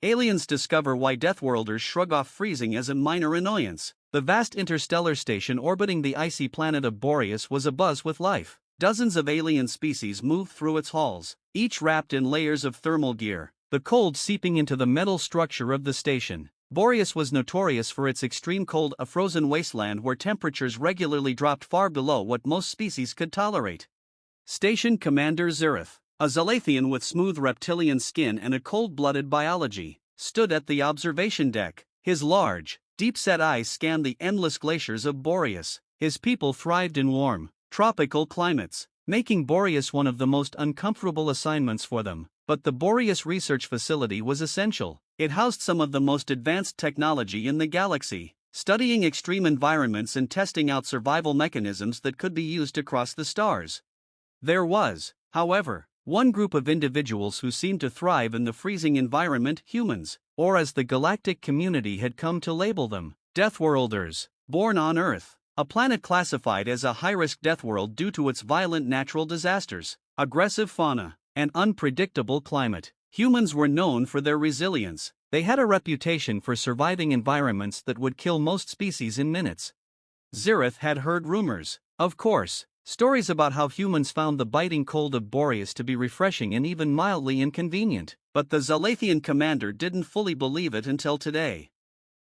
Aliens discover why Deathworlders shrug off freezing as a minor annoyance. The vast interstellar station orbiting the icy planet of Boreas was abuzz with life. Dozens of alien species moved through its halls, each wrapped in layers of thermal gear, the cold seeping into the metal structure of the station. Boreas was notorious for its extreme cold, a frozen wasteland where temperatures regularly dropped far below what most species could tolerate. Station Commander Zereth, a Zalathian with smooth reptilian skin and a cold-blooded biology, stood at the observation deck. His large, deep-set eyes scanned the endless glaciers of Boreas. His people thrived in warm, tropical climates, making Boreas one of the most uncomfortable assignments for them. But the Boreas Research Facility was essential. It housed some of the most advanced technology in the galaxy, studying extreme environments and testing out survival mechanisms that could be used across the stars. There was, however, one group of individuals who seemed to thrive in the freezing environment: humans, or as the galactic community had come to label them, Deathworlders, born on Earth, a planet classified as a high-risk deathworld due to its violent natural disasters, aggressive fauna, and unpredictable climate. Humans were known for their resilience. They had a reputation for surviving environments that would kill most species in minutes. Zereth had heard rumors, of course, stories about how humans found the biting cold of Boreas to be refreshing and even mildly inconvenient, but the Zalathian commander didn't fully believe it until today.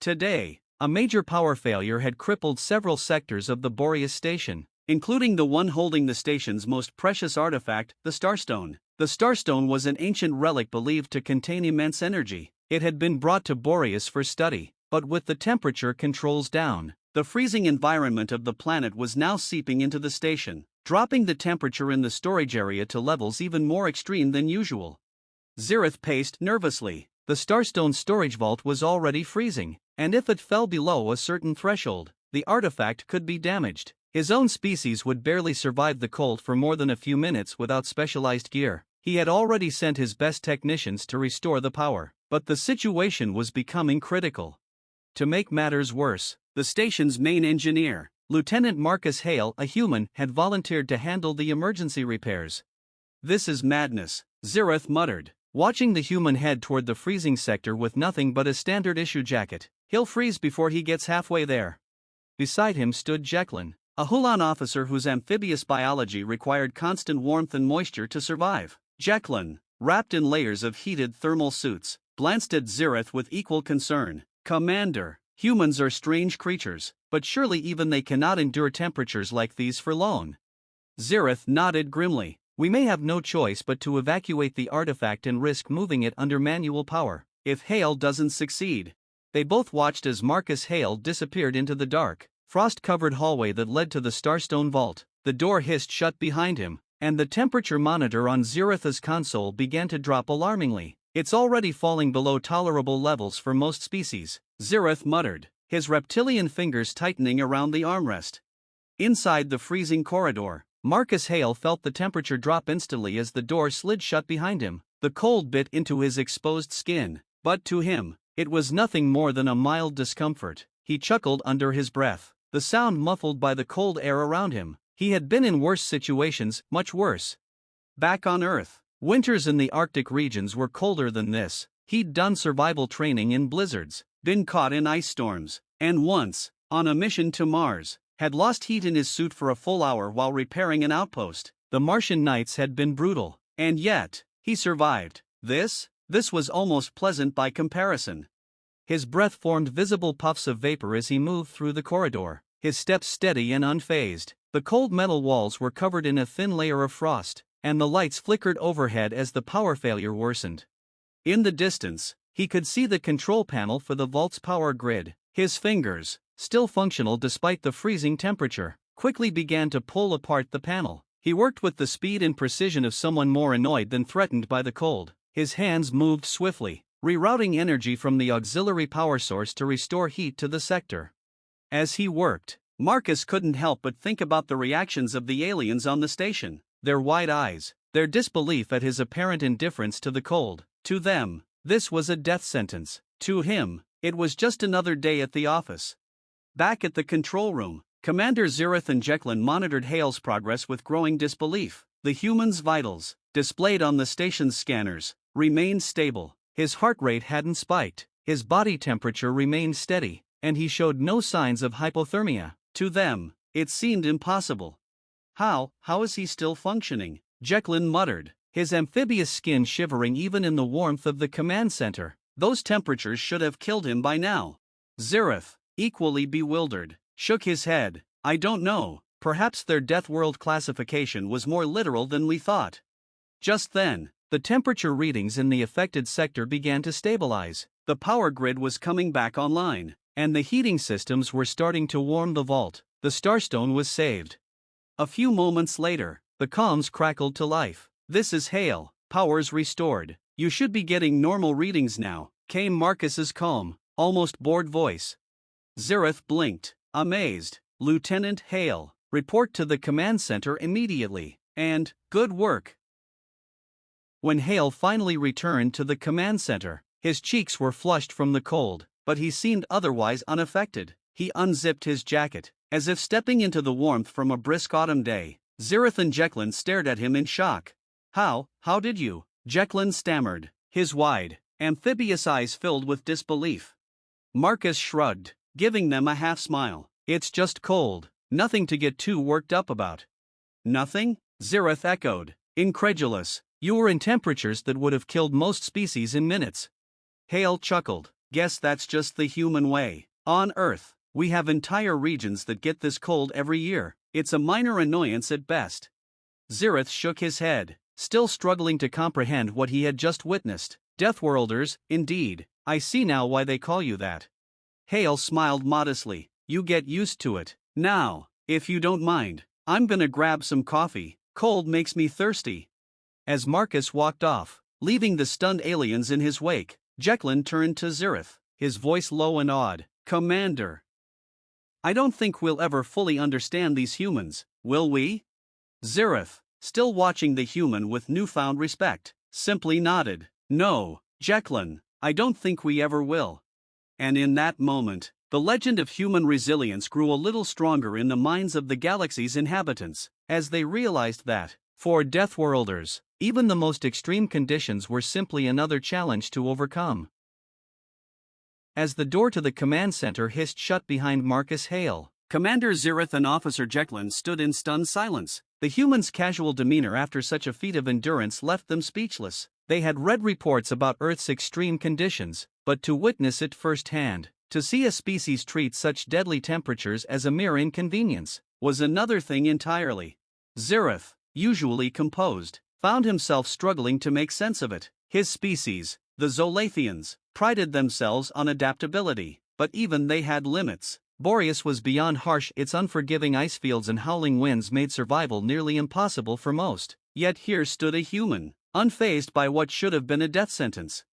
Today, a major power failure had crippled several sectors of the Boreas station, including the one holding the station's most precious artifact, the Starstone. The Starstone was an ancient relic believed to contain immense energy. It had been brought to Boreas for study, but with the temperature controls down, the freezing environment of the planet was now seeping into the station, dropping the temperature in the storage area to levels even more extreme than usual. Zereth paced nervously. The Starstone storage vault was already freezing, and if it fell below a certain threshold, the artifact could be damaged. His own species would barely survive the cold for more than a few minutes without specialized gear. He had already sent his best technicians to restore the power, but the situation was becoming critical. To make matters worse, the station's main engineer, Lieutenant Marcus Hale, a human, had volunteered to handle the emergency repairs. "This is madness," Zereth muttered, watching the human head toward the freezing sector with nothing but a standard issue jacket. "He'll freeze before he gets halfway there." Beside him stood Jacqueline, a Hulan officer whose amphibious biology required constant warmth and moisture to survive. Jacqueline, wrapped in layers of heated thermal suits, glanced at Zereth with equal concern. "Commander, humans are strange creatures, but surely even they cannot endure temperatures like these for long." Zereth nodded grimly. "We may have no choice but to evacuate the artifact and risk moving it under manual power, if Hale doesn't succeed." They both watched as Marcus Hale disappeared into the dark, frost-covered hallway that led to the Starstone vault. The door hissed shut behind him, and the temperature monitor on Zereth's console began to drop alarmingly. "It's already falling below tolerable levels for most species," Zereth muttered, his reptilian fingers tightening around the armrest. Inside the freezing corridor, Marcus Hale felt the temperature drop instantly as the door slid shut behind him. The cold bit into his exposed skin, but to him, it was nothing more than a mild discomfort. He chuckled under his breath, the sound muffled by the cold air around him. He had been in worse situations, much worse. Back on Earth, winters in the Arctic regions were colder than this. He'd done survival training in blizzards, been caught in ice storms, and once, on a mission to Mars, had lost heat in his suit for a full hour while repairing an outpost. The Martian nights had been brutal, and yet, he survived. This was almost pleasant by comparison. His breath formed visible puffs of vapor as he moved through the corridor, his steps steady and unfazed. The cold metal walls were covered in a thin layer of frost, and the lights flickered overhead as the power failure worsened. In the distance, he could see the control panel for the vault's power grid. His fingers, still functional despite the freezing temperature, quickly began to pull apart the panel. He worked with the speed and precision of someone more annoyed than threatened by the cold. His hands moved swiftly, rerouting energy from the auxiliary power source to restore heat to the sector. As he worked, Marcus couldn't help but think about the reactions of the aliens on the station. Their wide eyes, their disbelief at his apparent indifference to the cold. To them, this was a death sentence. To him, it was just another day at the office. Back at the control room, Commander Zereth and Jacqueline monitored Hale's progress with growing disbelief. The human's vitals, displayed on the station's scanners, remained stable. His heart rate hadn't spiked, his body temperature remained steady, and he showed no signs of hypothermia. To them, it seemed impossible. How is he still functioning? Jekyll muttered, his amphibious skin shivering even in the warmth of the command center. Those temperatures should have killed him by now. Zirith, equally bewildered, shook his head. I don't know, perhaps their Death World classification was more literal than we thought. Just then, the temperature readings in the affected sector began to stabilize. The power grid was coming back online, and the heating systems were starting to warm the vault. The Starstone was saved. A few moments later, the comms crackled to life. This is Hale, powers restored. You should be getting normal readings now, came Marcus's calm, almost bored voice. Zirith blinked, amazed. Lieutenant Hale, report to the command center immediately, and, good work. When Hale finally returned to the command center, his cheeks were flushed from the cold, but he seemed otherwise unaffected. He unzipped his jacket, as if stepping into the warmth from a brisk autumn day. Zirith and Jekyll stared at him in shock. How did you? Jekyll stammered, his wide, amphibious eyes filled with disbelief. Marcus shrugged, giving them a half-smile. It's just cold, nothing to get too worked up about. Nothing? Zirith echoed, incredulous. You were in temperatures that would have killed most species in minutes. Hale chuckled, guess that's just the human way. On Earth, we have entire regions that get this cold every year. It's a minor annoyance at best. Zirith shook his head, still struggling to comprehend what he had just witnessed. Deathworlders, indeed, I see now why they call you that. Hale smiled modestly, you get used to it. Now, if you don't mind, I'm gonna grab some coffee, cold makes me thirsty. As Marcus walked off, leaving the stunned aliens in his wake, Jekyll turned to Zirith, his voice low and awed. Commander, I don't think we'll ever fully understand these humans, will we? Zirith, still watching the human with newfound respect, simply nodded. No, Jekyll, I don't think we ever will. And in that moment, the legend of human resilience grew a little stronger in the minds of the galaxy's inhabitants, as they realized that, for Deathworlders, even the most extreme conditions were simply another challenge to overcome. As the door to the command center hissed shut behind Marcus Hale, Commander Zirith and Officer Jekyll stood in stunned silence. The humans' casual demeanor after such a feat of endurance left them speechless. They had read reports about Earth's extreme conditions, but to witness it firsthand, to see a species treat such deadly temperatures as a mere inconvenience, was another thing entirely. Zirith, usually composed, found himself struggling to make sense of it. His species, the Zolathians, prided themselves on adaptability, but even they had limits. Boreas was beyond harsh, its unforgiving ice fields and howling winds made survival nearly impossible for most. Yet here stood a human, unfazed by what should have been a death sentence.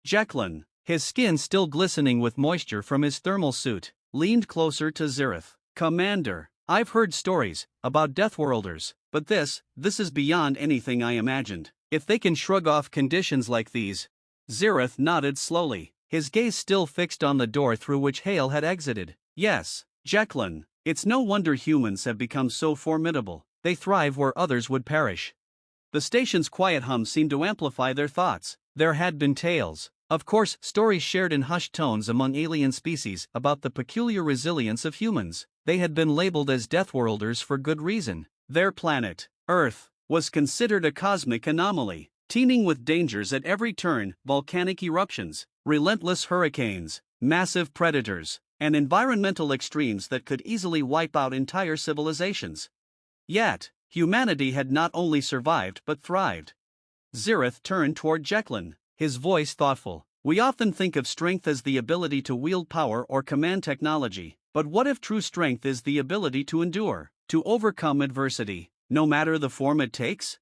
Jekyll, his skin still glistening with moisture from his thermal suit, leaned closer to Zirith. Commander, I've heard stories about Deathworlders, but this is beyond anything I imagined. If they can shrug off conditions like these. Zirith nodded slowly, his gaze still fixed on the door through which Hale had exited. Yes, Jekyll, it's no wonder humans have become so formidable. They thrive where others would perish. The station's quiet hum seemed to amplify their thoughts. There had been tales, of course, stories shared in hushed tones among alien species about the peculiar resilience of humans. They had been labeled as Deathworlders for good reason. Their planet, Earth, was considered a cosmic anomaly, teeming with dangers at every turn: volcanic eruptions, relentless hurricanes, massive predators, and environmental extremes that could easily wipe out entire civilizations. Yet, humanity had not only survived but thrived. Zirith turned toward Jekyll, his voice thoughtful. We often think of strength as the ability to wield power or command technology, but what if true strength is the ability to endure, to overcome adversity, no matter the form it takes?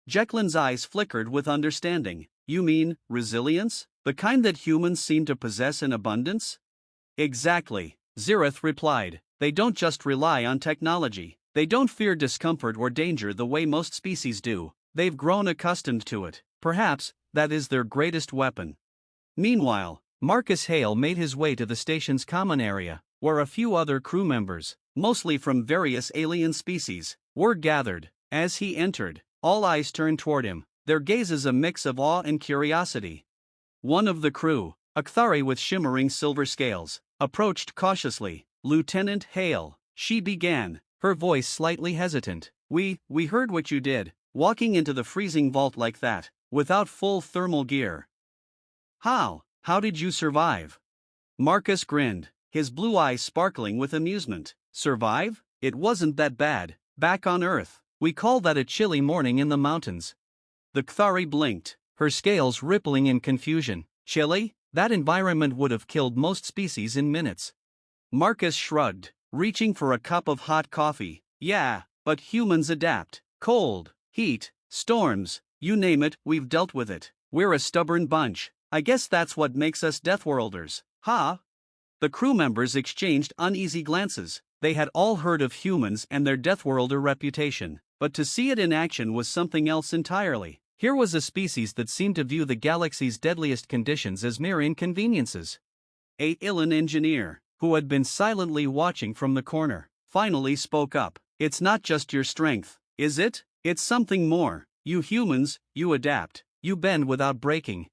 Jekyll's eyes flickered with understanding. You mean, resilience? The kind that humans seem to possess in abundance? Exactly, Zirith replied. They don't just rely on technology. They don't fear discomfort or danger the way most species do. They've grown accustomed to it. Perhaps, that is their greatest weapon. Meanwhile, Marcus Hale made his way to the station's common area, where a few other crew members, mostly from various alien species, were gathered. As he entered, all eyes turned toward him, their gazes a mix of awe and curiosity. One of the crew, a Kthari with shimmering silver scales, approached cautiously. "Lieutenant Hale," she began, her voice slightly hesitant. We heard what you did, walking into the freezing vault like that, without full thermal gear." How did you survive?" Marcus grinned, his blue eyes sparkling with amusement. "Survive? It wasn't that bad. Back on Earth, we call that a chilly morning in the mountains." The Kthari blinked, her scales rippling in confusion. Chilly? That environment would have killed most species in minutes. Marcus shrugged, reaching for a cup of hot coffee. "Yeah, but humans adapt. Cold, heat, storms, you name it, we've dealt with it. We're a stubborn bunch. I guess that's what makes us Deathworlders." "Huh?" The crew members exchanged uneasy glances. They had all heard of humans and their Deathworlder reputation, but to see it in action was something else entirely. Here was a species that seemed to view the galaxy's deadliest conditions as mere inconveniences. A Ilan engineer, who had been silently watching from the corner, finally spoke up. "It's not just your strength, is it? It's something more. You humans, you adapt. You bend without breaking."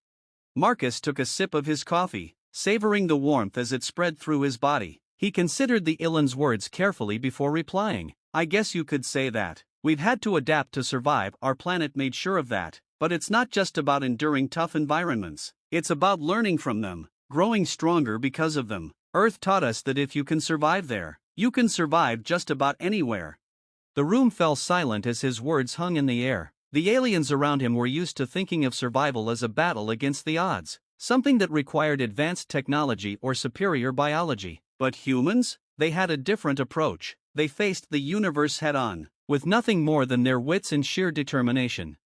Marcus took a sip of his coffee, savoring the warmth as it spread through his body. He considered the Ilan's words carefully before replying. "I guess you could say that. We've had to adapt to survive, our planet made sure of that. But it's not just about enduring tough environments. It's about learning from them, growing stronger because of them. Earth taught us that if you can survive there, you can survive just about anywhere." The room fell silent as his words hung in the air. The aliens around him were used to thinking of survival as a battle against the odds, something that required advanced technology or superior biology. But humans? They had a different approach. They faced the universe head-on, with nothing more than their wits and sheer determination.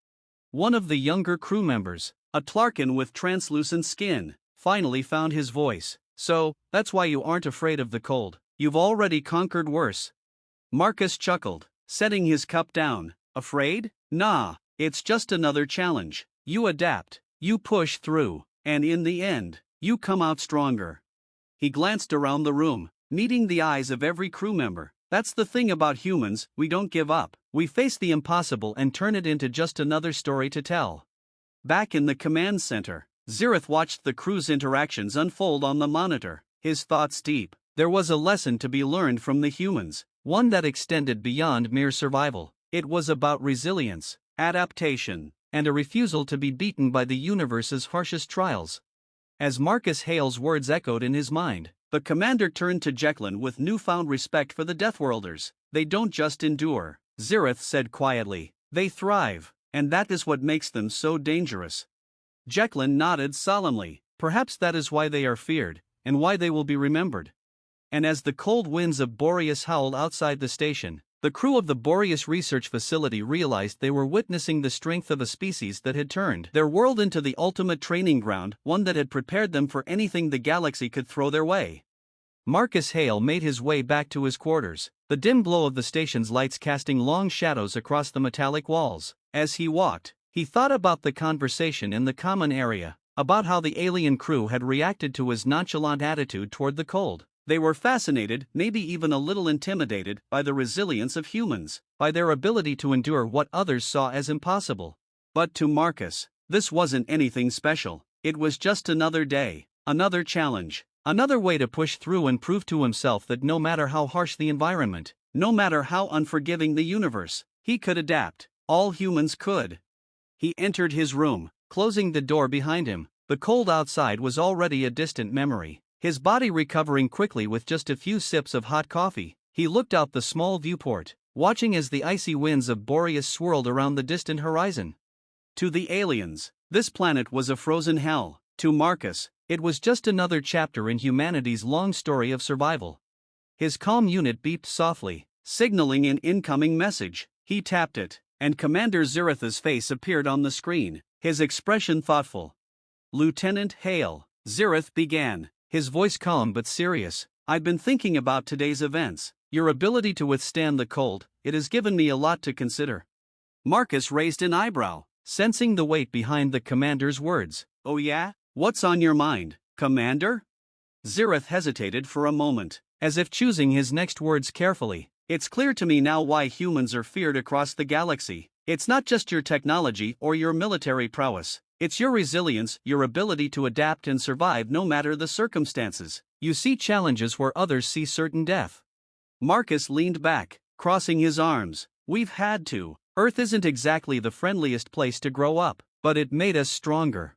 One of the younger crew members, a Tlarkin with translucent skin, finally found his voice. "So, that's why you aren't afraid of the cold. You've already conquered worse." Marcus chuckled, setting his cup down. "Afraid? Nah, it's just another challenge. You adapt, you push through, and in the end, you come out stronger." He glanced around the room, meeting the eyes of every crew member. "That's the thing about humans, we don't give up. We face the impossible and turn it into just another story to tell." Back in the command center, Zirith watched the crew's interactions unfold on the monitor, his thoughts deep. There was a lesson to be learned from the humans, one that extended beyond mere survival. It was about resilience, adaptation, and a refusal to be beaten by the universe's harshest trials. As Marcus Hale's words echoed in his mind, the commander turned to Jecklin with newfound respect for the Deathworlders. "They don't just endure," Zirith said quietly. "They thrive, and that is what makes them so dangerous." Jecklin nodded solemnly. "Perhaps that is why they are feared, and why they will be remembered." And as the cold winds of Boreas howled outside the station, the crew of the Boreas research facility realized they were witnessing the strength of a species that had turned their world into the ultimate training ground, one that had prepared them for anything the galaxy could throw their way. Marcus Hale made his way back to his quarters, the dim glow of the station's lights casting long shadows across the metallic walls. As he walked, he thought about the conversation in the common area, about how the alien crew had reacted to his nonchalant attitude toward the cold. They were fascinated, maybe even a little intimidated, by the resilience of humans, by their ability to endure what others saw as impossible. But to Marcus, this wasn't anything special. It was just another day, another challenge, another way to push through and prove to himself that no matter how harsh the environment, no matter how unforgiving the universe, he could adapt. All humans could. He entered his room, closing the door behind him. The cold outside was already a distant memory. His body recovering quickly with just a few sips of hot coffee, he looked out the small viewport, watching as the icy winds of Boreas swirled around the distant horizon. To the aliens, this planet was a frozen hell. To Marcus, it was just another chapter in humanity's long story of survival. His comm unit beeped softly, signaling an incoming message. He tapped it, and Commander Zirith's face appeared on the screen, his expression thoughtful. "Lieutenant Hale," Zirith began, his voice calm but serious. "I've been thinking about today's events. Your ability to withstand the cold, it has given me a lot to consider." Marcus raised an eyebrow, sensing the weight behind the commander's words. "Oh yeah? What's on your mind, Commander?" Zirith hesitated for a moment, as if choosing his next words carefully. "It's clear to me now why humans are feared across the galaxy. It's not just your technology or your military prowess. It's your resilience, your ability to adapt and survive no matter the circumstances. You see challenges where others see certain death. Marcus leaned back, crossing his arms. We've had to. Earth isn't exactly the friendliest place to grow up, but it made us stronger.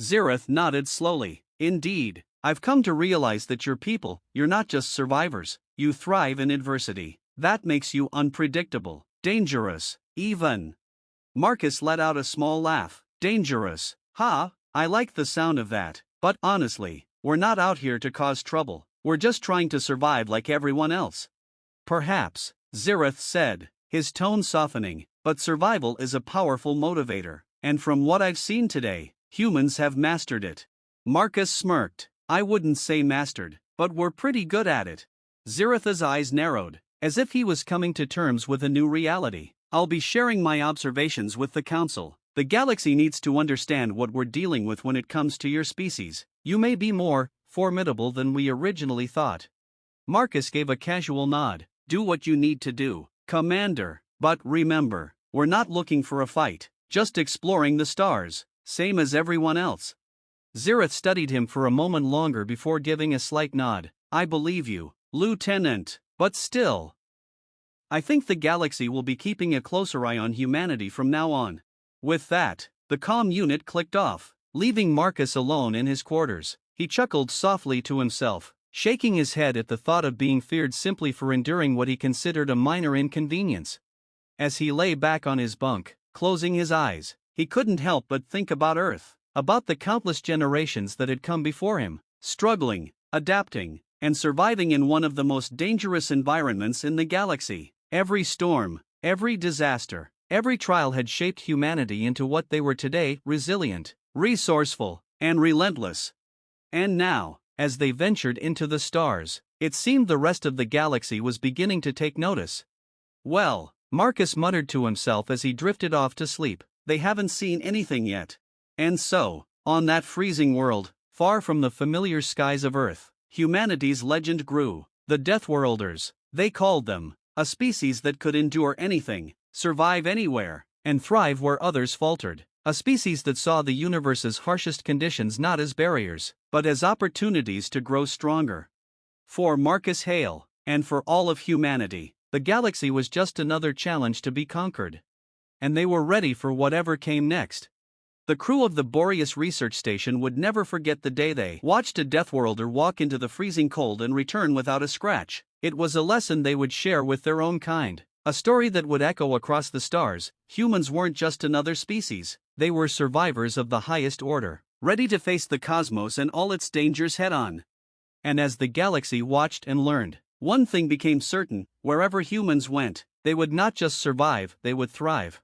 Xerath nodded slowly. Indeed, I've come to realize that you're people, you're not just survivors, you thrive in adversity. That makes you unpredictable, dangerous, even. Marcus let out a small laugh. Dangerous. Ha, I like the sound of that, but honestly, we're not out here to cause trouble, we're just trying to survive like everyone else. Perhaps, Xerath said, his tone softening, but survival is a powerful motivator, and from what I've seen today, humans have mastered it. Marcus smirked. I wouldn't say mastered, but we're pretty good at it. Xerath's eyes narrowed, as if he was coming to terms with a new reality. I'll be sharing my observations with the Council. The galaxy needs to understand what we're dealing with when it comes to your species. You may be more formidable than we originally thought. Marcus gave a casual nod. Do what you need to do, Commander. But remember, we're not looking for a fight, just exploring the stars, same as everyone else. Xerath studied him for a moment longer before giving a slight nod. I believe you, Lieutenant, but still. I think the galaxy will be keeping a closer eye on humanity from now on. With that, the comm unit clicked off, leaving Marcus alone in his quarters. He chuckled softly to himself, shaking his head at the thought of being feared simply for enduring what he considered a minor inconvenience. As he lay back on his bunk, closing his eyes, he couldn't help but think about Earth, about the countless generations that had come before him, struggling, adapting, and surviving in one of the most dangerous environments in the galaxy. Every storm, every disaster, every trial had shaped humanity into what they were today: resilient, resourceful, and relentless. And now, as they ventured into the stars, it seemed the rest of the galaxy was beginning to take notice. Well, Marcus muttered to himself as he drifted off to sleep, they haven't seen anything yet. And so, on that freezing world, far from the familiar skies of Earth, humanity's legend grew. The Deathworlders, they called them, a species that could endure anything, survive anywhere, and thrive where others faltered. A species that saw the universe's harshest conditions not as barriers, but as opportunities to grow stronger. For Marcus Hale, and for all of humanity, the galaxy was just another challenge to be conquered. And they were ready for whatever came next. The crew of the Boreas research station would never forget the day they watched a Deathworlder walk into the freezing cold and return without a scratch. It was a lesson they would share with their own kind, a story that would echo across the stars. Humans weren't just another species, they were survivors of the highest order, ready to face the cosmos and all its dangers head-on. And as the galaxy watched and learned, one thing became certain: wherever humans went, they would not just survive, they would thrive.